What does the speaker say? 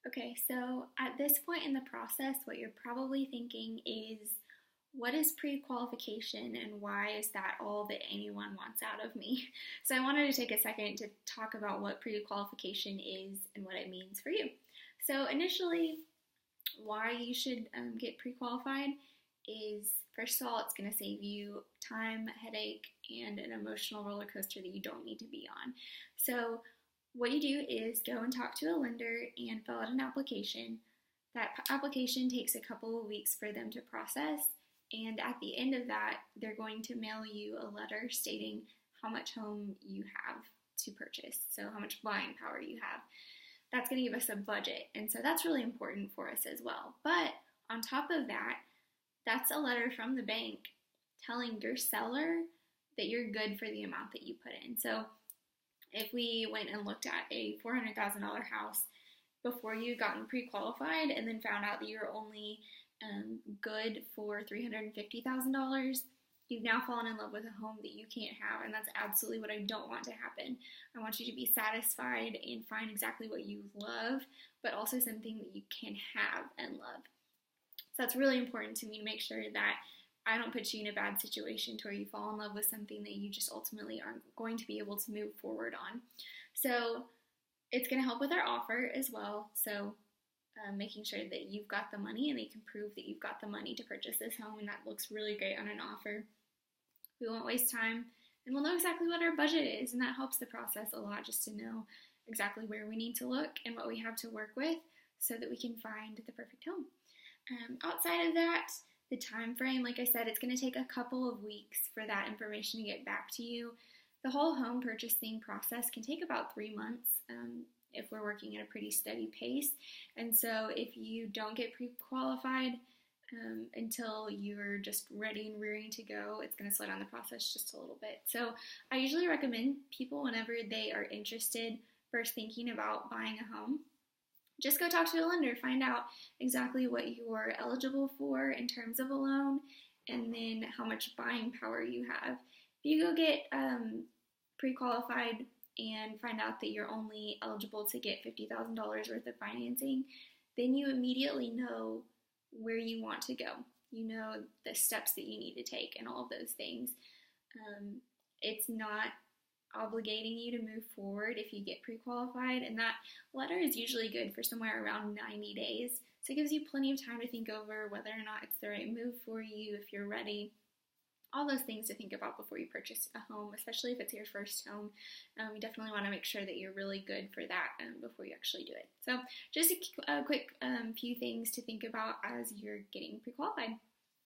Okay, so at this point in the process, what you're probably thinking is, what is pre-qualification and why is that all that anyone wants out of me? So I wanted to take a second to talk about what pre-qualification is and what it means for you. So initially, why you should get pre-qualified is, first of all, it's going to save you time, headache, and an emotional roller coaster that you don't need to be on. So what you do is go and talk to a lender and fill out an application. That application takes a couple of weeks for them to process, and at the end of that, they're going to mail you a letter stating how much home you have to purchase, so how much buying power you have. That's going to give us a budget, and so that's really important for us as well. But on top of that, that's a letter from the bank telling your seller that you're good for the amount that you put in. So if we went and looked at a $400,000 house before you gotten pre-qualified and then found out that you're only good for $350,000, you've now fallen in love with a home that you can't have, and that's absolutely what I don't want to happen. I want you to be satisfied and find exactly what you love, but also something that you can have and love. So that's really important to me, to make sure that I don't put you in a bad situation to where you fall in love with something that you just ultimately aren't going to be able to move forward on. So it's going to help with our offer as well. So making sure that you've got the money and they can prove that you've got the money to purchase this home, and that looks really great on an offer. We won't waste time, and we'll know exactly what our budget is, and that helps the process a lot, just to know exactly where we need to look and what we have to work with so that we can find the perfect home. Outside of that, the time frame, like I said, it's going to take a couple of weeks for that information to get back to you. The whole home purchasing process can take about 3 months if we're working at a pretty steady pace. And so if you don't get pre-qualified until you're just ready and rearing to go, it's going to slow down the process just a little bit. So I usually recommend people, whenever they are interested, first thinking about buying a home, just go talk to a lender, find out exactly what you're eligible for in terms of a loan, and then how much buying power you have. If you go get pre-qualified and find out that you're only eligible to get $50,000 worth of financing, then you immediately know where you want to go. You know the steps that you need to take and all of those things. It's not obligating you to move forward if you get pre-qualified, and that letter is usually good for somewhere around 90 days. So it gives you plenty of time to think over whether or not it's the right move for you, if you're ready. All those things to think about before you purchase a home, especially if it's your first home. You definitely want to make sure that you're really good for that before you actually do it. So just a quick few things to think about as you're getting pre-qualified.